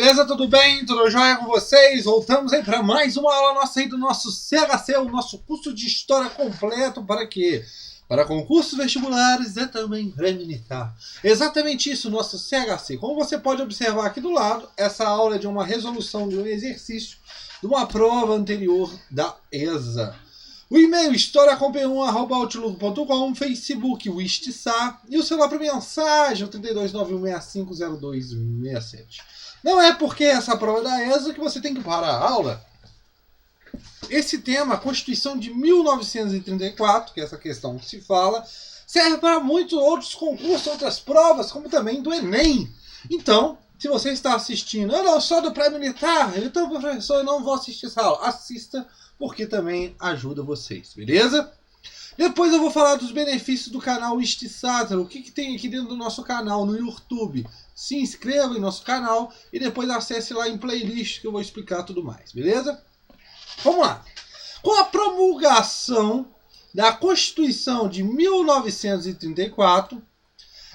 Beleza? Tudo bem? Tudo jóia com vocês? Voltamos aí para mais uma aula nossa aí do nosso CHC, o nosso curso de História completo para quê? Para concursos vestibulares e também para militar. Exatamente isso, nosso CHC. Como você pode observar aqui do lado, essa aula é de uma resolução de um exercício de uma prova anterior da ESA. O e-mail historiacom1@outlook.com, Facebook Wishtsar e o celular para mensagem o 3291650267. Não é porque essa prova da ESA que você tem que parar a aula. Esse tema, a Constituição de 1934, que é essa questão que se fala, serve para muitos outros concursos, outras provas, como também do Enem. Então, se você está assistindo, eu não sou do pré-militar, então, professor, eu não vou assistir essa aula. Assista, porque também ajuda vocês, beleza? Depois eu vou falar dos benefícios do canal Wishtsar, o que tem aqui dentro do nosso canal no YouTube. Se inscreva em nosso canal e depois acesse lá em playlist que eu vou explicar tudo mais, beleza? Vamos lá. Com a promulgação da Constituição de 1934,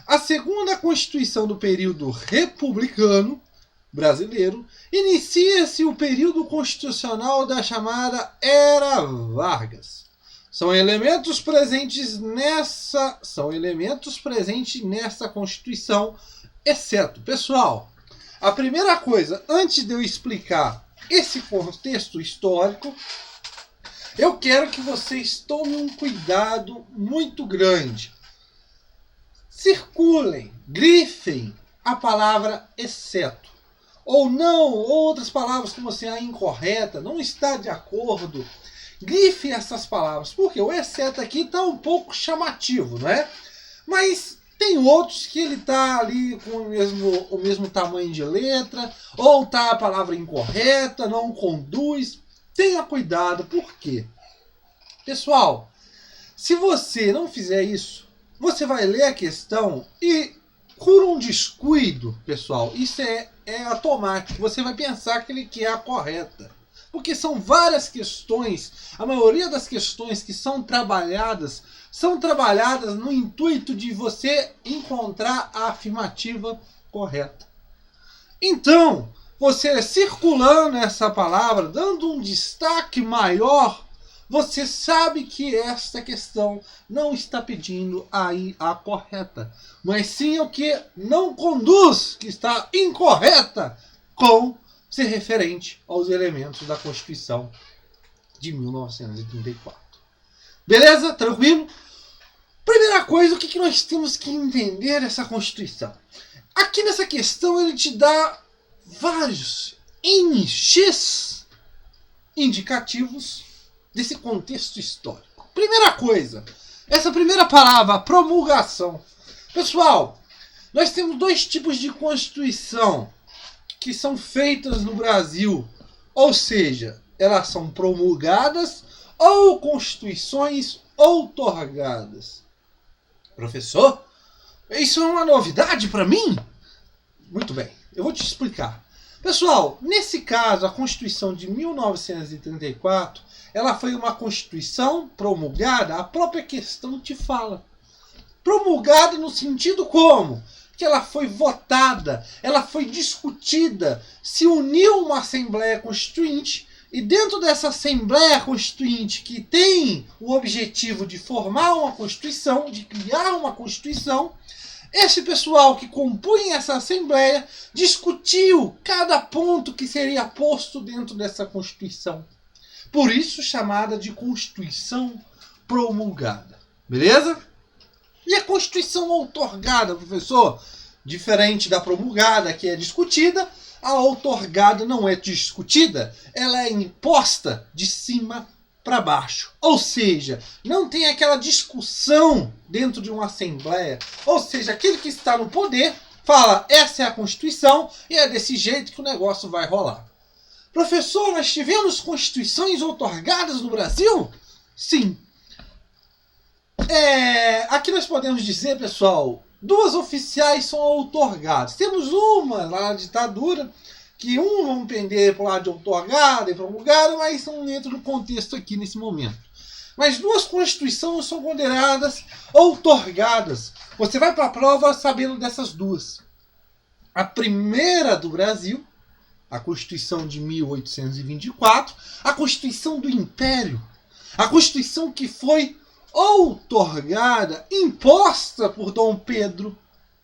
a segunda Constituição do período republicano brasileiro, inicia-se o período constitucional da chamada Era Vargas. São elementos presentes nessa Constituição, exceto, pessoal, a primeira coisa, antes de eu explicar esse contexto histórico, eu quero que vocês tomem um cuidado muito grande. Circulem, grifem a palavra exceto. Ou não, outras palavras como assim, a incorreta, não está de acordo. Grife essas palavras, porque o exceto aqui está um pouco chamativo, não é? Mas tem outros que ele está ali com o mesmo tamanho de letra, ou está a palavra incorreta, não conduz. Tenha cuidado, por quê? Pessoal, se você não fizer isso, você vai ler a questão e, por um descuido, pessoal, isso é automático. Você vai pensar que ele quer a correta. Porque são várias questões, a maioria das questões que são trabalhadas no intuito de você encontrar a afirmativa correta. Então, você circulando essa palavra, dando um destaque maior, você sabe que esta questão não está pedindo aí a correta, mas sim o que não conduz, que está incorreta com ser referente aos elementos da Constituição de 1934. Beleza? Tranquilo? Primeira coisa, o que nós temos que entender dessa Constituição? Aqui nessa questão ele te dá vários NX indicativos desse contexto histórico. Primeira coisa, essa primeira palavra, promulgação. Pessoal, nós temos dois tipos de Constituição que são feitas no Brasil, ou seja, elas são promulgadas ou constituições outorgadas. Professor, isso é uma novidade para mim? Muito bem, eu vou te explicar. Pessoal, nesse caso, a Constituição de 1934, ela foi uma Constituição promulgada, a própria questão te fala. Promulgada no sentido como? Que ela foi votada, ela foi discutida, se uniu uma Assembleia Constituinte e dentro dessa Assembleia Constituinte que tem o objetivo de formar uma Constituição, de criar uma Constituição, esse pessoal que compunha essa Assembleia discutiu cada ponto que seria posto dentro dessa Constituição. Por isso chamada de Constituição promulgada. Beleza? E a Constituição outorgada, professor? Diferente da promulgada, que é discutida, a outorgada não é discutida, ela é imposta de cima para baixo. Ou seja, não tem aquela discussão dentro de uma Assembleia. Ou seja, aquele que está no poder fala, essa é a Constituição e é desse jeito que o negócio vai rolar. Professor, nós tivemos constituições outorgadas no Brasil? Sim. Aqui nós podemos dizer, pessoal, duas oficiais são outorgadas. Temos uma lá na ditadura, que vão pender para o lado de outorgada e promulgada, mas não entra no contexto aqui nesse momento. Mas duas constituições são consideradas outorgadas. Você vai para a prova sabendo dessas duas. A primeira do Brasil a Constituição de 1824, a Constituição do Império, a Constituição que foi outorgada, imposta por Dom Pedro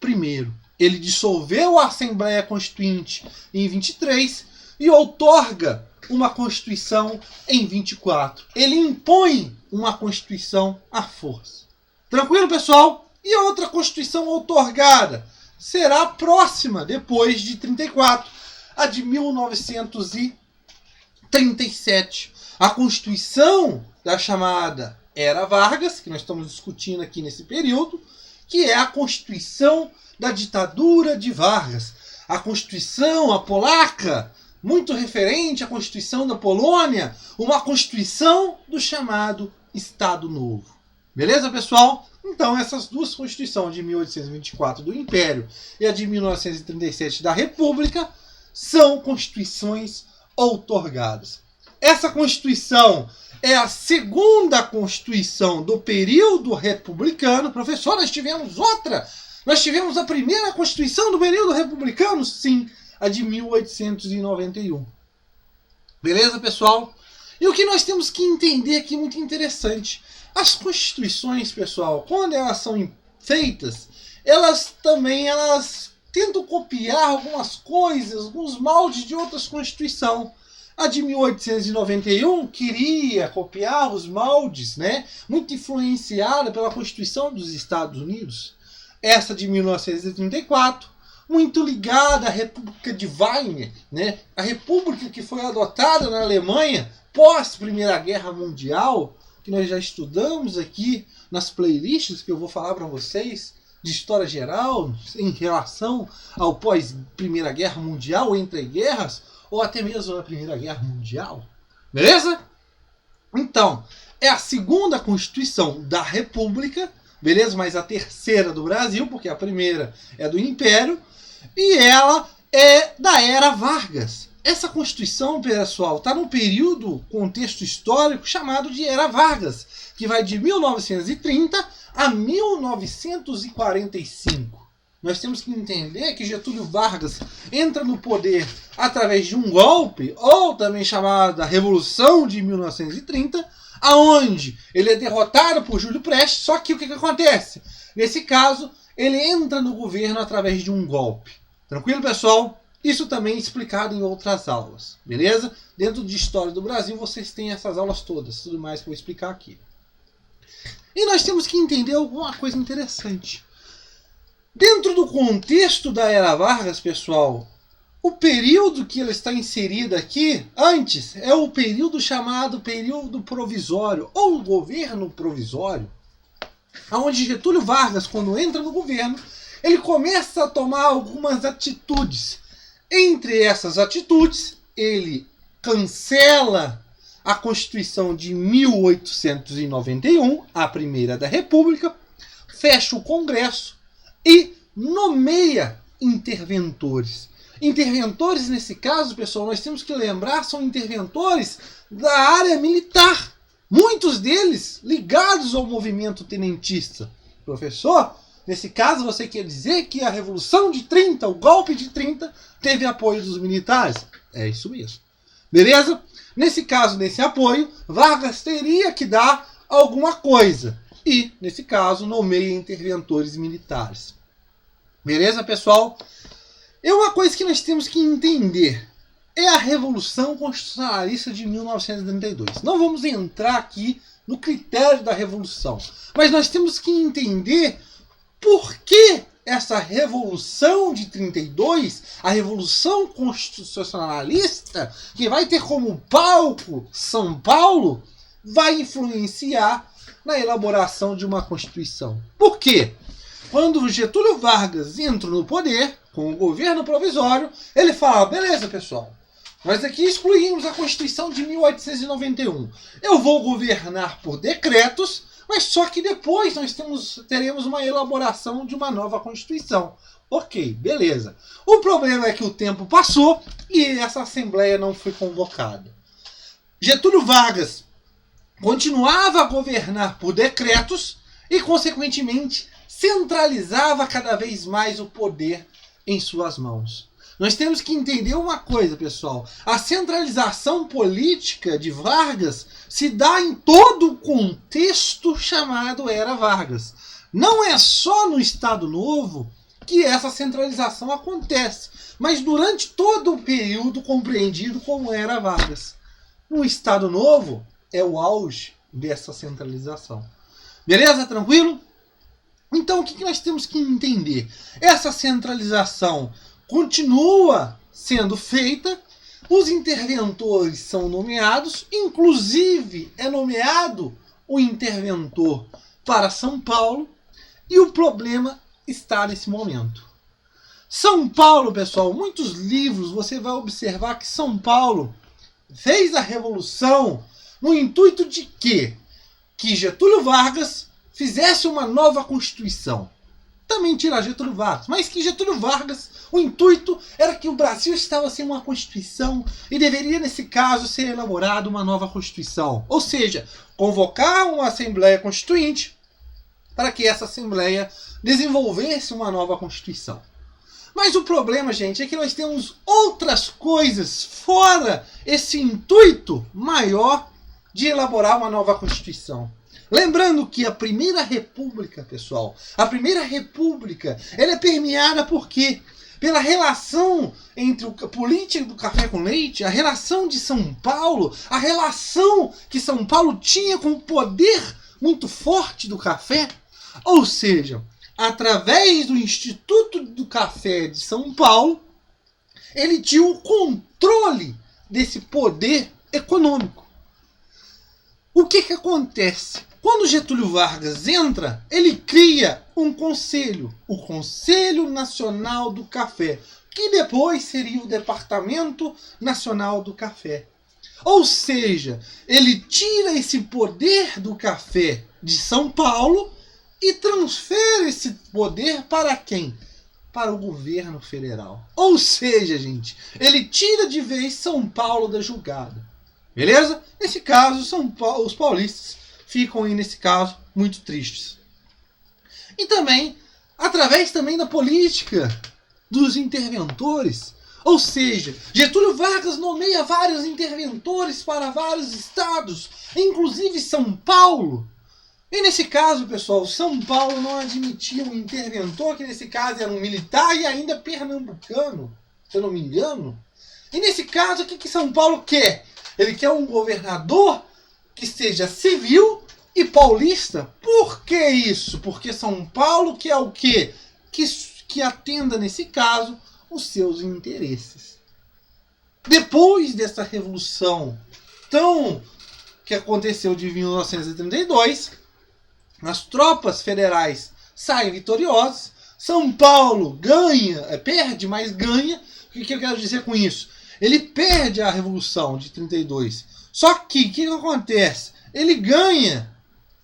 I. Ele dissolveu a Assembleia Constituinte em 23 e outorga uma Constituição em 24. Ele impõe uma Constituição à força. Tranquilo, pessoal? E a outra Constituição outorgada será próxima, depois de 34, a de 1937. A Constituição da chamada Era Vargas, que nós estamos discutindo aqui nesse período, que é a Constituição da ditadura de Vargas. A Constituição, a polaca, muito referente à Constituição da Polônia, uma Constituição do chamado Estado Novo. Beleza, pessoal? Então, essas duas Constituições, de 1824 do Império e a de 1937 da República, são Constituições outorgadas. Essa Constituição é a segunda Constituição do período republicano. Professor, nós tivemos outra? Nós tivemos a primeira Constituição do período republicano? Sim, a de 1891. Beleza, pessoal? E o que nós temos que entender aqui, muito interessante. As Constituições, pessoal, quando elas são feitas, elas tentam copiar algumas coisas, alguns moldes de outras Constituições. A de 1891 queria copiar os moldes, né, muito influenciada pela Constituição dos Estados Unidos. Essa de 1934, muito ligada à República de Weimar, né, a república que foi adotada na Alemanha pós Primeira Guerra Mundial, que nós já estudamos aqui nas playlists que eu vou falar para vocês, de história geral, em relação ao pós-Primeira Guerra Mundial, entre guerras, ou até mesmo na Primeira Guerra Mundial. Beleza? Então, é a segunda Constituição da República, beleza? Mas a terceira do Brasil, porque a primeira é do Império, e ela é da Era Vargas. Essa Constituição, pessoal, está num período, contexto histórico, chamado de Era Vargas, que vai de 1930 a 1945. Nós temos que entender que Getúlio Vargas entra no poder através de um golpe, ou também chamada Revolução de 1930, aonde ele é derrotado por Júlio Prestes, só que o que acontece? Nesse caso, ele entra no governo através de um golpe. Tranquilo, pessoal? Isso também é explicado em outras aulas, beleza? Dentro de História do Brasil, vocês têm essas aulas todas, tudo mais que eu vou explicar aqui. E nós temos que entender alguma coisa interessante. Dentro do contexto da Era Vargas, pessoal, o período que ela está inserida aqui, antes, é o período chamado período provisório, ou governo provisório, onde Getúlio Vargas, quando entra no governo, ele começa a tomar algumas atitudes. Entre essas atitudes, ele cancela a Constituição de 1891, a primeira da República, fecha o Congresso e nomeia interventores. Interventores, nesse caso, pessoal, nós temos que lembrar, são interventores da área militar. Muitos deles ligados ao movimento tenentista. Professor, nesse caso você quer dizer que a Revolução de 30, o golpe de 30, teve apoio dos militares? É isso mesmo. Beleza? Nesse caso, nesse apoio, Vargas teria que dar alguma coisa. E, nesse caso, nomeia interventores militares. Beleza, pessoal? E uma coisa que nós temos que entender é a Revolução Constitucionalista de 1932. Não vamos entrar aqui no critério da Revolução, mas nós temos que entender por que essa Revolução de 32, a Revolução Constitucionalista, que vai ter como palco São Paulo, vai influenciar na elaboração de uma Constituição. Por quê? Quando Getúlio Vargas entra no poder, com o governo provisório, ele fala, beleza, pessoal, nós aqui excluímos a Constituição de 1891. Eu vou governar por decretos, mas só que depois nós teremos uma elaboração de uma nova Constituição. Ok, beleza. O problema é que o tempo passou e essa Assembleia não foi convocada. Getúlio Vargas continuava a governar por decretos e, consequentemente, centralizava cada vez mais o poder em suas mãos. Nós temos que entender uma coisa, pessoal. A centralização política de Vargas se dá em todo o contexto chamado Era Vargas. Não é só no Estado Novo que essa centralização acontece, mas durante todo o período compreendido como Era Vargas. No Estado Novo é o auge dessa centralização. Beleza? Tranquilo? Então o que nós temos que entender? Essa centralização continua sendo feita, os interventores são nomeados, inclusive é nomeado o interventor para São Paulo, e o problema está nesse momento. São Paulo, pessoal, muitos livros você vai observar que São Paulo fez a revolução no intuito de quê? Que Getúlio Vargas fizesse uma nova Constituição. Também tirar Getúlio Vargas, mas que Getúlio Vargas, o intuito era que o Brasil estava sem uma Constituição e deveria, nesse caso, ser elaborada uma nova Constituição. Ou seja, convocar uma Assembleia Constituinte para que essa Assembleia desenvolvesse uma nova Constituição. Mas o problema, gente, é que nós temos outras coisas fora esse intuito maior de elaborar uma nova Constituição. Lembrando que a Primeira República, pessoal, a Primeira República, ela é permeada por quê? Pela relação entre a política do café com leite, a relação de São Paulo, a relação que São Paulo tinha com o poder muito forte do café. Ou seja, através do Instituto do Café de São Paulo, ele tinha o controle desse poder econômico. O que acontece? Quando Getúlio Vargas entra, ele cria um conselho, o Conselho Nacional do Café, que depois seria o Departamento Nacional do Café. Ou seja, ele tira esse poder do café de São Paulo e transfere esse poder para quem? Para o governo federal. Ou seja, gente, ele tira de vez São Paulo da jogada. Beleza? Nesse caso, os paulistas ficam aí, nesse caso, muito tristes. E também, através também da política dos interventores. Ou seja, Getúlio Vargas nomeia vários interventores para vários estados, inclusive São Paulo. E nesse caso, pessoal, São Paulo não admitia um interventor, que nesse caso era um militar e ainda pernambucano, se eu não me engano. E nesse caso, o que São Paulo quer? Ele quer um governador que seja civil e paulista. Por que isso? Porque São Paulo quer o quê? Que atenda, nesse caso, os seus interesses. Depois dessa revolução que aconteceu de 1932, as tropas federais saem vitoriosas, São Paulo perde, mas ganha. O que eu quero dizer com isso? Ele perde a Revolução de 32. Só que o que acontece? Ele ganha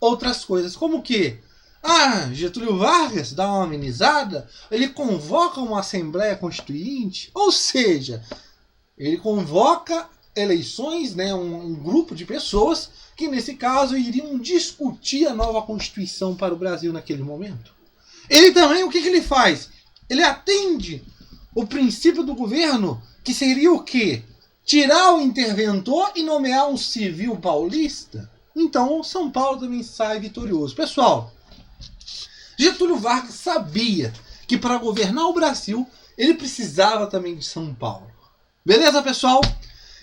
outras coisas, como que? Getúlio Vargas dá uma amenizada, ele convoca uma Assembleia Constituinte, ou seja, ele convoca eleições, né, um grupo de pessoas que, nesse caso, iriam discutir a nova Constituição para o Brasil naquele momento. Ele também, o que ele faz? Ele atende o princípio do governo, que seria o quê? Tirar o interventor e nomear um civil paulista. Então, São Paulo também sai vitorioso. Pessoal, Getúlio Vargas sabia que para governar o Brasil, ele precisava também de São Paulo. Beleza, pessoal?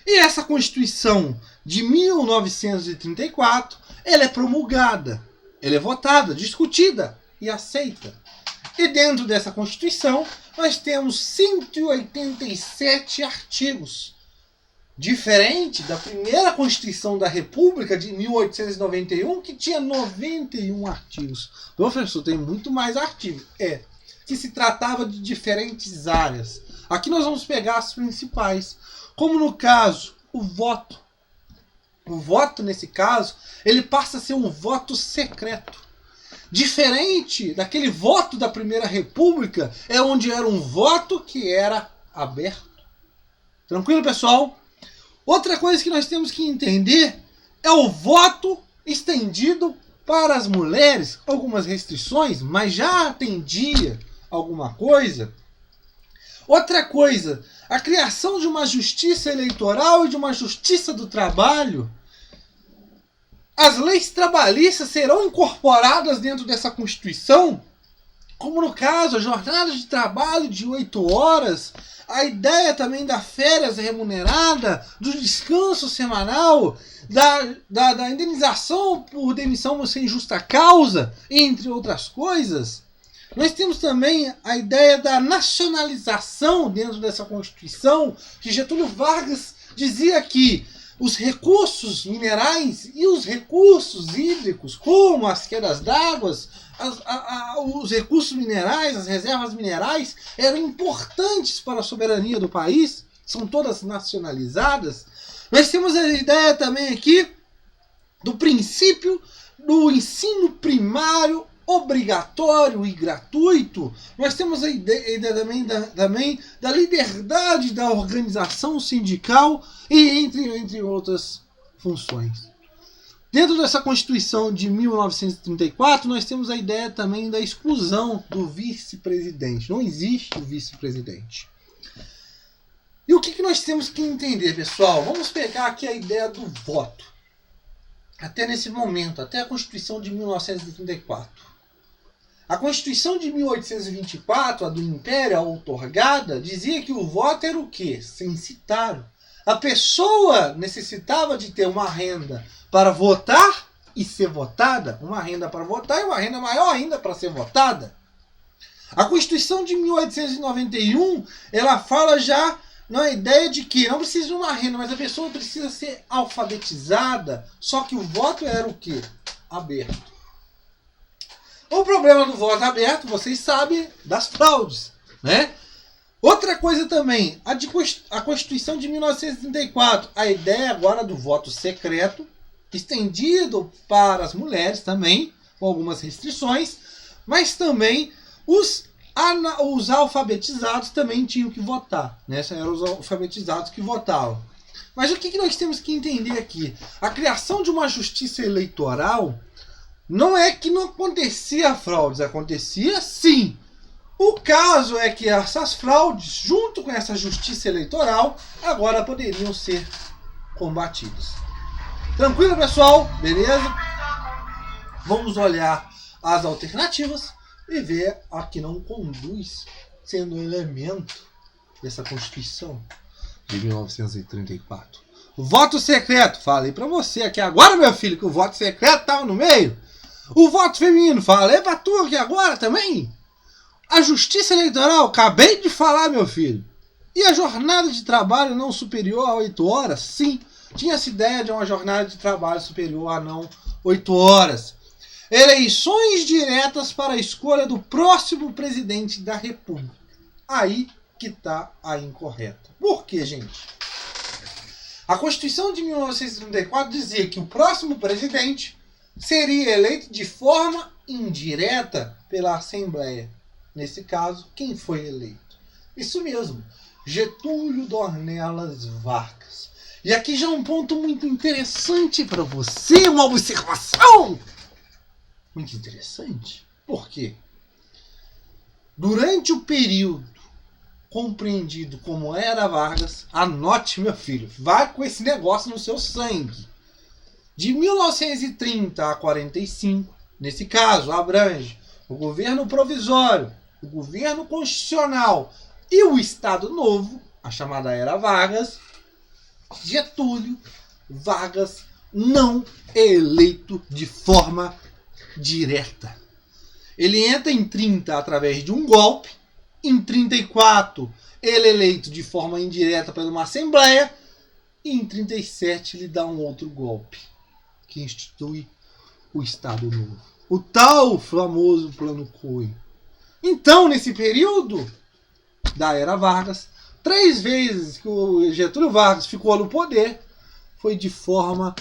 E essa Constituição de 1934, ela é promulgada, ela é votada, discutida e aceita. E dentro dessa Constituição, nós temos 187 artigos. Diferente da primeira Constituição da República de 1891, que tinha 91 artigos. Professor, tem muito mais artigos. Que se tratava de diferentes áreas. Aqui nós vamos pegar as principais. Como no caso, o voto. O voto, nesse caso, ele passa a ser um voto secreto. Diferente daquele voto da Primeira República, onde era um voto que era aberto. Tranquilo, pessoal? Outra coisa que nós temos que entender é o voto estendido para as mulheres. Algumas restrições, mas já atendia alguma coisa. Outra coisa, a criação de uma justiça eleitoral e de uma justiça do trabalho. As leis trabalhistas serão incorporadas dentro dessa Constituição, como no caso a jornada de trabalho de 8 horas, a ideia também da férias remunerada, do descanso semanal, da indenização por demissão sem justa causa, entre outras coisas. Nós temos também a ideia da nacionalização dentro dessa Constituição, que Getúlio Vargas dizia que os recursos minerais e os recursos hídricos, como as quedas d'água, os recursos minerais, as reservas minerais, eram importantes para a soberania do país, são todas nacionalizadas. Nós temos a ideia também aqui do princípio do ensino primário obrigatório e gratuito. Nós temos a ideia também da liberdade da organização sindical e entre outras funções. Dentro dessa Constituição de 1934, nós temos a ideia também da exclusão do vice-presidente. Não existe o vice-presidente. E o que nós temos que entender, pessoal? Vamos pegar aqui a ideia do voto. Até nesse momento, até a Constituição de 1934. A Constituição de 1824, a do Império, a outorgada, dizia que o voto era o quê? Censitário. A pessoa necessitava de ter uma renda para votar e ser votada, uma renda para votar e uma renda maior ainda para ser votada. A Constituição de 1891, ela fala já na ideia de que não precisa de uma renda, mas a pessoa precisa ser alfabetizada, só que o voto era o quê? Aberto. O problema do voto aberto, vocês sabem, das fraudes, né? Outra coisa também, a Constituição de 1934, a ideia agora do voto secreto, estendido para as mulheres também, com algumas restrições, mas também os alfabetizados também tinham que votar, né? Eram os alfabetizados que votavam. Mas o que nós temos que entender aqui? A criação de uma justiça eleitoral não é que não acontecia fraudes, acontecia sim. O caso é que essas fraudes, junto com essa justiça eleitoral, agora poderiam ser combatidas. Tranquilo, pessoal? Beleza? Vamos olhar as alternativas e ver a que não conduz, sendo um elemento dessa Constituição de 1934. O voto secreto. Falei pra você aqui agora, meu filho, que o voto secreto estava no meio. O voto feminino. Falei pra tu aqui agora também. A justiça eleitoral. Acabei de falar, meu filho. E a jornada de trabalho não superior a 8 horas? Sim. Tinha essa ideia de uma jornada de trabalho superior a não 8 horas. Eleições diretas para a escolha do próximo presidente da República. Aí que está a incorreta. Por quê, gente? A Constituição de 1934 dizia que o próximo presidente seria eleito de forma indireta pela Assembleia. Nesse caso, quem foi eleito? Isso mesmo, Getúlio Dornelas Vargas. E aqui já um ponto muito interessante para você, uma observação muito interessante. Por quê? Durante o período compreendido como era Vargas, anote, meu filho, vai com esse negócio no seu sangue. De 1930 a 45, nesse caso, abrange o governo provisório, o governo constitucional e o Estado Novo, a chamada Era Vargas. Getúlio Vargas não é eleito de forma direta. Ele entra em 30 através de um golpe, em 34 ele é eleito de forma indireta por uma Assembleia, e em 37 ele dá um outro golpe, que institui o Estado Novo. O tal famoso Plano Cohen. Então, nesse período da Era Vargas, 3 vezes que o Getúlio Vargas ficou no poder, foi de forma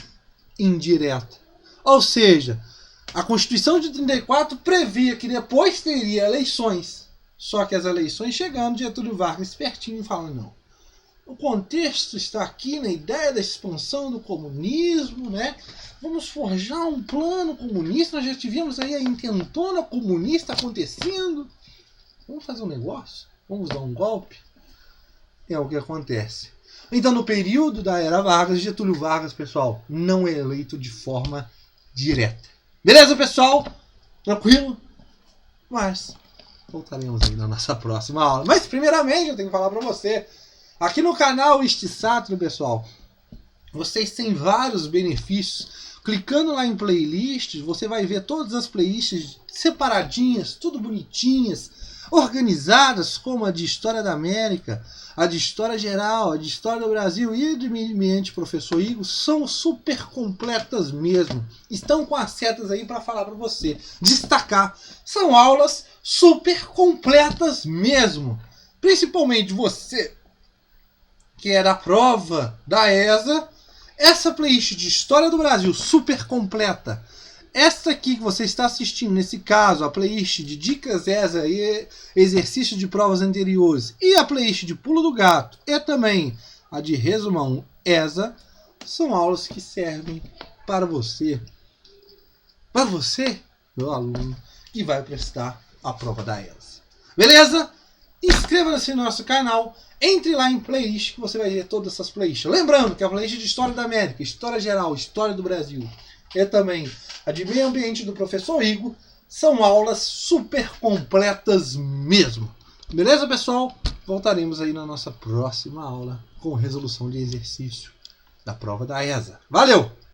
indireta. Ou seja, a Constituição de 34 previa que depois teria eleições. Só que as eleições chegando, Getúlio Vargas espertinho fala, não. O contexto está aqui na ideia da expansão do comunismo, né? Vamos forjar um plano comunista, nós já tivemos aí a intentona comunista acontecendo. Vamos fazer um negócio? Vamos dar um golpe? é o que acontece. Então, no período da Era Vargas, Getúlio Vargas, pessoal, não é eleito de forma direta. Beleza, pessoal? Tranquilo? Mas voltaremos aí na nossa próxima aula. Mas, primeiramente, eu tenho que falar para você. Aqui no canal Sátiro, pessoal, vocês têm vários benefícios. Clicando lá em playlists, você vai ver todas as playlists separadinhas, tudo bonitinhas, organizadas, como a de História da América, a de História Geral, a de História do Brasil e a de Ambiente Professor Igor, são super completas mesmo. Estão com as setas aí para falar para você. Destacar, são aulas super completas mesmo. Principalmente você que é da prova da ESA, essa playlist de História do Brasil super completa. Esta aqui que você está assistindo, nesse caso, a playlist de Dicas ESA e Exercícios de Provas Anteriores, e a playlist de Pulo do Gato, e também a de Resumão ESA, são aulas que servem para você, meu aluno, que vai prestar a prova da ESA. Beleza? Inscreva-se no nosso canal. Entre lá em playlist que você vai ver todas essas playlists. Lembrando que a playlist de História da América, História Geral, História do Brasil e também a de Meio Ambiente do Professor Igor são aulas super completas mesmo. Beleza, pessoal? Voltaremos aí na nossa próxima aula com resolução de exercício da prova da ESA. Valeu!